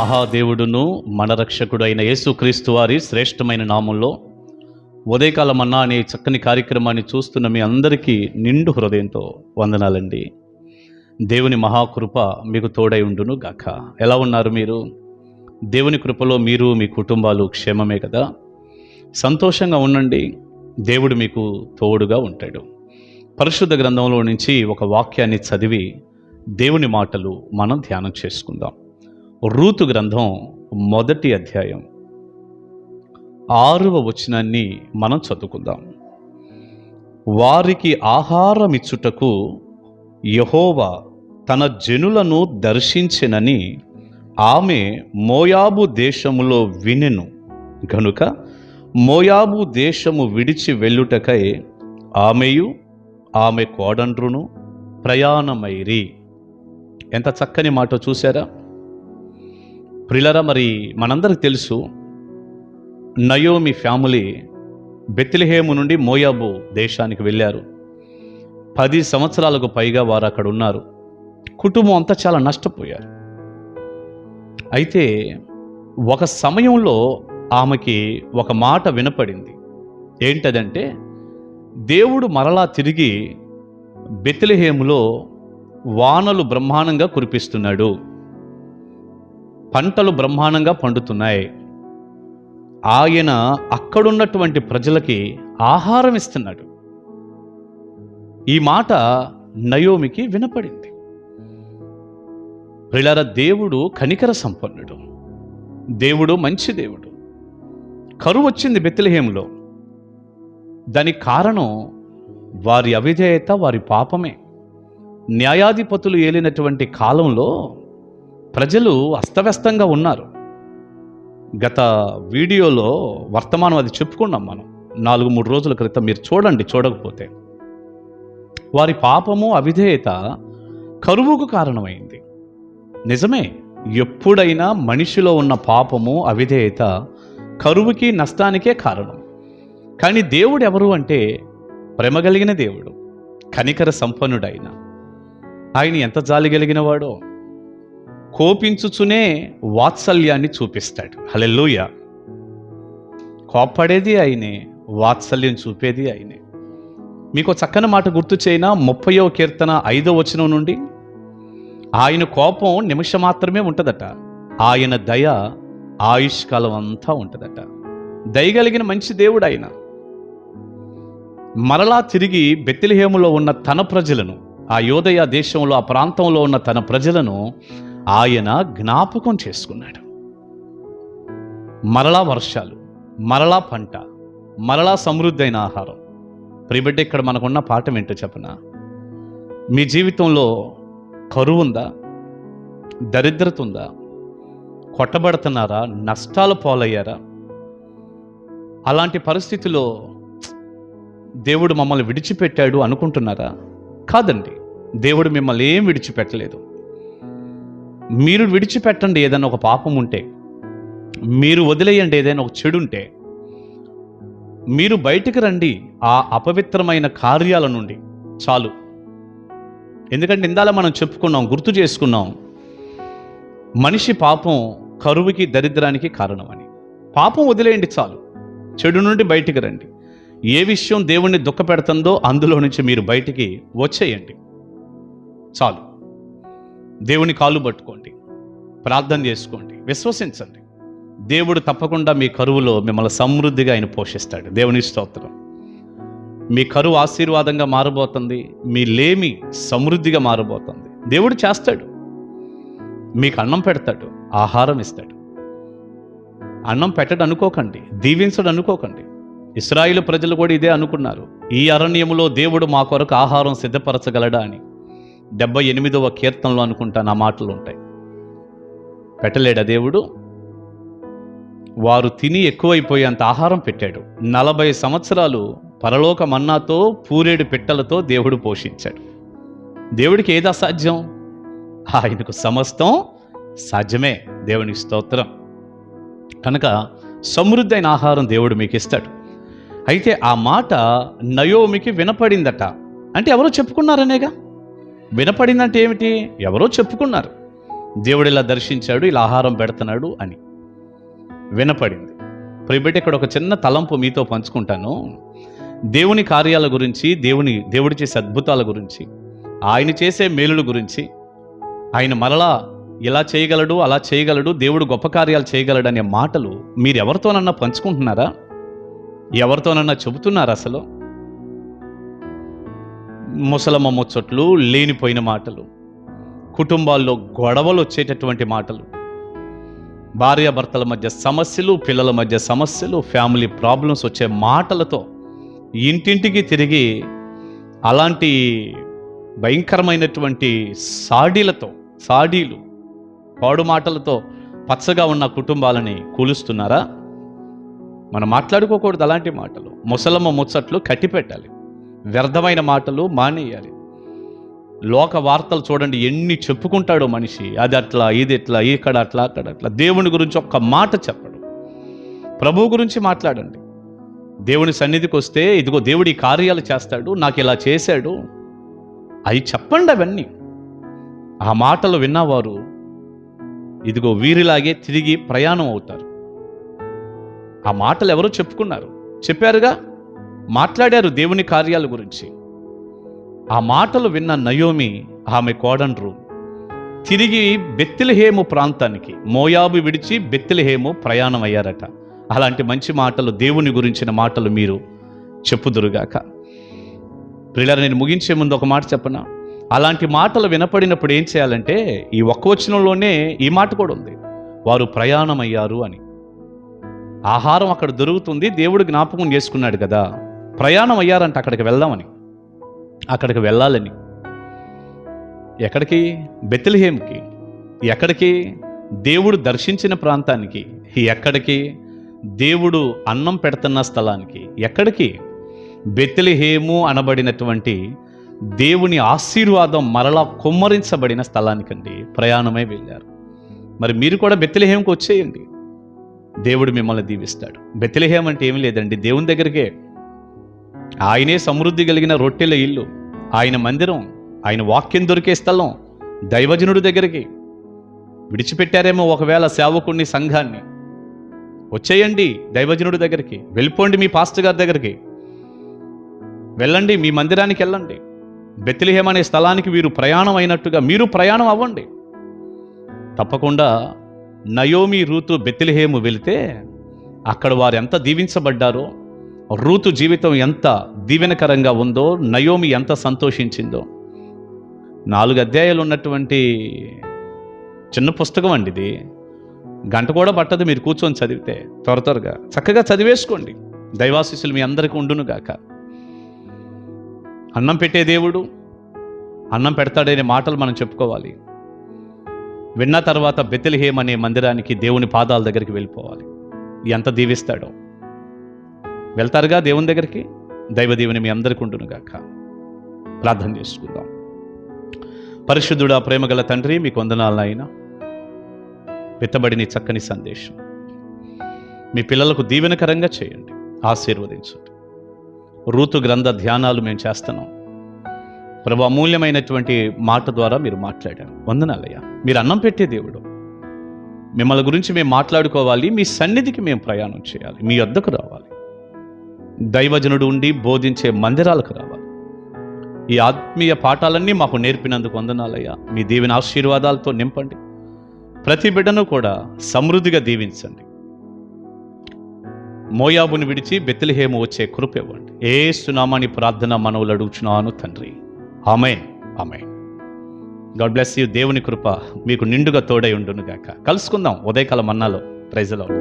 మహాదేవుడును మన రక్షకుడు అయిన యేసుక్రీస్తు వారి శ్రేష్టమైన నామంలో ఉదయకాలం అన్నా అనే చక్కని కార్యక్రమాన్ని చూస్తున్న మీ అందరికీ నిండు హృదయంతో వందనాలండి. దేవుని మహాకృప మీకు తోడై ఉండును గాక. ఎలా ఉన్నారు మీరు? దేవుని కృపలో మీరు మీ కుటుంబాలు క్షేమమే కదా? సంతోషంగా ఉండండి. దేవుడు మీకు తోడుగా ఉంటాడు. పరిశుద్ధ గ్రంథంలో నుంచి ఒక వాక్యాన్ని చదివి దేవుని మాటలు మనం ధ్యానం చేసుకుందాం. రూతు గ్రంథం 1వ అధ్యాయం 6వ వచనాన్ని మనం చదువుకుందాం. వారికి ఆహారమిచ్చుటకు యెహోవా తన జనులను దర్శించెనని ఆమె మోయాబు దేశములో వినెను గనుక మోయాబు దేశము విడిచి వెళ్ళుటకై ఆమెయు ఆమె కోడండ్రును ప్రయాణమైరి. ఎంత చక్కని మాట చూసారా ప్రియులారా? మరి మనందరికి తెలుసు, నయోమి ఫ్యామిలీ బెత్లెహేము నుండి మోయాబు దేశానికి వెళ్ళారు. 10 సంవత్సరాలకు పైగా వారు అక్కడ ఉన్నారు. కుటుంబం అంతా చాలా నష్టపోయారు. అయితే ఒక సమయంలో ఆమెకి ఒక మాట వినపడింది. ఏంటదంటే, దేవుడు మరలా తిరిగి బెత్లెహేములో వానలు బ్రహ్మాండంగా కురిపిస్తున్నాడు, పంటలు బ్రహ్మాండంగా పండుతున్నాయి, ఆయన అక్కడున్నటువంటి ప్రజలకి ఆహారం ఇస్తున్నాడు. ఈ మాట నయోమికి వినపడింది. ప్రియులారా, దేవుడు కనికర సంపన్నుడు, దేవుడు మంచి దేవుడు. కరువు వచ్చింది బెత్లెహేములో. దానికి కారణం వారి అవిధేయత, వారి పాపమే. న్యాయాధిపతులు ఏలినటువంటి కాలంలో ప్రజలు అస్తవ్యస్తంగా ఉన్నారు. గత వీడియోలో వర్తమానం అది చెప్పుకున్నాం మనం 4-3 రోజుల క్రితం. మీరు చూడండి, చూడకపోతే. వారి పాపము, అవిధేయత కరువుకు కారణమైంది. నిజమే, ఎప్పుడైనా మనిషిలో ఉన్న పాపము, అవిధేయత కరువుకి, నష్టానికే కారణం. కానీ దేవుడు ఎవరు అంటే ప్రేమ కలిగిన దేవుడు, కనికర సంపన్నుడైన ఆయన. ఎంత జాలి కలిగిన వాడో! కోపించుచునే వాత్సల్యాన్ని చూపిస్తాడు. హల్లెలూయా! కోప్పడేది ఆయనే, వాత్సల్యం చూపేది ఆయనే. మీకు చక్కని మాట గుర్తు చేయనా? 30వ కీర్తన 5వ వచనం నుండి, ఆయన కోపం నిమిషం మాత్రమే ఉంటుందట, ఆయన దయ ఆయుష్కాలం అంతా ఉంటుందట. దయగలిగిన మంచి దేవుడు ఆయన. మరలా తిరిగి బెత్లెహేములో ఉన్న తన ప్రజలను, ఆ యోదయ దేశంలో, ఆ ప్రాంతంలో ఉన్న తన ప్రజలను ఆయన జ్ఞాపకం చేసుకున్నాడు. మరలా వర్షాలు, మరలా పంట, మరలా సమృద్ధి అయిన ఆహారం. ప్రియబిడ్డ, ఇక్కడ మనకున్న పాఠం ఏంటో చెప్పనా? మీ జీవితంలో కరువు ఉందా? దరిద్రత ఉందా? కొట్టబడుతున్నారా? నష్టాలు పాలయ్యారా? అలాంటి పరిస్థితిలో దేవుడు మమ్మల్ని విడిచిపెట్టాడు అనుకుంటున్నారా? కాదండి, దేవుడు మిమ్మల్ని ఏం విడిచిపెట్టలేదు. మీరు విడిచిపెట్టండి ఏదైనా ఒక పాపం ఉంటే, మీరు వదిలేయండి ఏదైనా ఒక చెడు ఉంటే, మీరు బయటికి రండి ఆ అపవిత్రమైన కార్యాల నుండి, చాలు. ఎందుకంటే ఇందాల మనం చెప్పుకున్నాం, గుర్తు చేసుకున్నాం, మనిషి పాపం కరువుకి, దరిద్రానికి కారణమని. పాపం వదిలేయండి చాలు, చెడు నుండి బయటికి రండి. ఏ విషయం దేవుణ్ణి దుఃఖపెడుతుందో అందులో నుంచి మీరు బయటికి వచ్చేయండి, చాలు. దేవుని కాళ్ళు పట్టుకోండి, ప్రార్థన చేసుకోండి, విశ్వసించండి. దేవుడు తప్పకుండా మీ కరువులో మిమ్మల్ని సమృద్ధిగా ఆయన పోషిస్తాడు. దేవుని స్తోత్రం. మీ కరువు ఆశీర్వాదంగా మారబోతుంది, మీ లేమి సమృద్ధిగా మారబోతుంది. దేవుడు చేస్తాడు. మీకు అన్నం పెడతాడు, ఆహారం ఇస్తాడు. అన్నం పెట్టడు అనుకోకండి, దీవించడు అనుకోకండి. ఇశ్రాయేలు ప్రజలు కూడా ఇదే అనుకున్నారు. ఈ అరణ్యములో దేవుడు మా కొరకు ఆహారం సిద్ధపరచగలడా అని 78వ కీర్తనలో అనుకుంటాను ఆ మాటలు ఉంటాయి. పెట్టలేడా దేవుడు? వారు తిని ఎక్కువైపోయేంత ఆహారం పెట్టాడు. 40 సంవత్సరాలు పరలోక మన్నాతో, పూరేడు పిట్టలతో దేవుడు పోషించాడు. దేవుడికి ఏది అసాధ్యం? ఆయనకు సమస్తం సాధ్యమే. దేవునికి స్తోత్రం. కనుక సమృద్ధి అయిన ఆహారం దేవుడు మీకు ఇస్తాడు. అయితే ఆ మాట నయోమికి వినపడిందట. అంటే ఎవరో చెప్పుకున్నారనేగా. వినపడిందంటే ఏమిటి? ఎవరో చెప్పుకున్నారు. దేవుడు ఇలా దర్శించాడు, ఇలా ఆహారం పెడుతున్నాడు అని వినపడింది. ప్రియబిడ్డ, ఇక్కడ ఒక చిన్న తలంపు మీతో పంచుకుంటాను. దేవుని కార్యాల గురించి, దేవుడు చేసే అద్భుతాల గురించి, ఆయన చేసే మేలుల గురించి, ఆయన మరలా ఇలా చేయగలడు, అలా చేయగలడు, దేవుడు గొప్ప కార్యాలు చేయగలడు అనే మాటలు మీరు ఎవరితోనన్నా పంచుకుంటున్నారా? ఎవరితోనన్నా చెబుతున్నారా? అసలు ముసలమ్మ ముచ్చట్లు, లేనిపోయిన మాటలు, కుటుంబాల్లో గొడవలు వచ్చేటటువంటి మాటలు, భార్యాభర్తల మధ్య సమస్యలు, పిల్లల మధ్య సమస్యలు, ఫ్యామిలీ ప్రాబ్లమ్స్ వచ్చే మాటలతో ఇంటింటికి తిరిగి అలాంటి భయంకరమైనటువంటి సాడీలు పాడు మాటలతో పచ్చగా ఉన్న కుటుంబాలని కూలుస్తున్నారా? మనం మాట్లాడుకోకూడదు అలాంటి మాటలు. ముసలమ్మ ముచ్చట్లు కట్టిపెట్టాలి, వ్యర్థమైన మాటలు మానేయాలి. లోక వార్తలు చూడండి, ఎన్ని చెప్పుకుంటాడో మనిషి, అది అట్లా, ఇది ఎట్లా, ఇక్కడ అట్లా, అక్కడ అట్లా. దేవుని గురించి ఒక్క మాట చెప్పడు. ప్రభువు గురించి మాట్లాడండి. దేవుని సన్నిధికి వస్తే, ఇదిగో దేవుడి కార్యాలు చేస్తాడు, నాకు ఇలా చేశాడు, అవి చెప్పండి. అవన్నీ ఆ మాటలు విన్నవారు ఇదిగో వీరిలాగే తిరిగి ప్రయాణం అవుతారు. ఆ మాటలు ఎవరో చెప్పారుగా, మాట్లాడారు దేవుని కార్యాల గురించి. ఆ మాటలు విన్న నయోమి, ఆమె కోడన్రు తిరిగి బెత్లెహేము ప్రాంతానికి, మోయాబు విడిచి బెత్లెహేము ప్రయాణం అయ్యారట. అలాంటి మంచి మాటలు, దేవుని గురించిన మాటలు మీరు చెప్పుదురుగాక. ప్రియులారా, నేను ముగించే ముందు ఒక మాట చెప్పనా? అలాంటి మాటలు వినపడినప్పుడు ఏం చేయాలంటే, ఈ ఒక్క వచనంలోనే ఈ మాట కూడా ఉంది, వారు ప్రయాణం అయ్యారు అని. ఆహారం అక్కడ దొరుకుతుంది, దేవుడు జ్ఞాపకం చేసుకున్నాడు కదా, ప్రయాణం అయ్యారంట అక్కడికి వెళ్దామని, అక్కడికి వెళ్ళాలని. ఎక్కడికి? బెత్లెహేముకి. ఎక్కడికి? దేవుడు దర్శించిన ప్రాంతానికి. ఎక్కడికి? దేవుడు అన్నం పెడుతున్న స్థలానికి. ఎక్కడికి? బెత్లెహేము అనబడినటువంటి దేవుని ఆశీర్వాదం మరలా కుమ్మరించబడిన స్థలానికండి ప్రయాణమై వెళ్ళారు. మరి మీరు కూడా బెత్లెహేముకి వచ్చేయండి, దేవుడు మిమ్మల్ని దీవిస్తాడు. బెత్లెహేం అంటే ఏమి లేదండి, దేవుని దగ్గరికే. ఆయనే సమృద్ధి కలిగిన రొట్టెల ఇల్లు, ఆయన మందిరం, ఆయన వాక్యం దొరికే స్థలం. దైవజనుడి దగ్గరికి విడిచిపెట్టారేమో ఒకవేళ సేవకుడిని, సంఘాన్ని, వచ్చేయండి దైవజనుడి దగ్గరికి. వెళ్ళిపోండి మీ పాస్టర్ గారి దగ్గరికి, వెళ్ళండి మీ మందిరానికి వెళ్ళండి. బెత్లెహేం అనే స్థలానికి వీరు ప్రయాణం అయినట్టుగా మీరు ప్రయాణం అవ్వండి. తప్పకుండా నయోమి, రూతు బెత్లెహేము వెళితే అక్కడ వారు ఎంత దీవించబడ్డారో, రూతు జీవితం ఎంత దీవెనకరంగా ఉందో, నయోమి ఎంత సంతోషించిందో. 4 అధ్యాయాలు ఉన్నటువంటి చిన్న పుస్తకం అండి ఇది. గంట కూడా పట్టదు మీరు కూర్చొని చదివితే. త్వరగా చక్కగా చదివేసుకోండి. దైవాశీస్సులు మీ అందరికీ ఉండునుగాక. అన్నం పెట్టే దేవుడు, అన్నం పెడతాడనే మాటలు మనం చెప్పుకోవాలి. విన్న తర్వాత బెత్లెహేం అనే మందిరానికి, దేవుని పాదాల దగ్గరికి వెళ్ళిపోవాలి. ఎంత దీవిస్తాడో. వెళ్తారుగా దేవుని దగ్గరికి. దైవ దీవెన మీ అందరికీ ఉండునుగాక. ప్రార్థన చేసుకుందాం. పరిశుద్ధుడా, ప్రేమగల తండ్రి, మీకు వందనాలు నాయనా. విత్తబడిన చక్కని సందేశం మీ పిల్లలకు దీవెనకరంగా చేయండి, ఆశీర్వదించండి. రూతు గ్రంథ ధ్యానాలు మేము చేస్తున్నాం ప్రభు. అమూల్యమైనటువంటి మాట ద్వారా మీరు మాట్లాడారు. వందనాలయ్యా. మీరు అన్నం పెట్టే దేవుడు. మిమ్మల్ని గురించి మేము మాట్లాడుకోవాలి, మీ సన్నిధికి మేము ప్రయాణం చేయాలి, మీ వద్దకు రావాలి, దైవజనుడు ఉండి బోధించే మందిరాలకు రావాలి. ఈ ఆత్మీయ పాఠాలన్నీ మాకు నేర్పినందుకు వందనాలయ్యా. మీ దీవెన ఆశీర్వాదాలతో నింపండి. ప్రతి బిడ్డను కూడా సమృద్ధిగా దీవించండి. మోయాబుని విడిచి బెత్లెహేము వచ్చే కృప ఇవ్వండి. యేసు నామమున ప్రార్థన మనవులు అడుగుచున్నాను తండ్రి. Amen, amen. God bless you. దేవుని కృప మీకు నిండుగా తోడై ఉండును గాక. కలుసుకుందాం ఉదయకాల మన్నాలో. Praise the lord.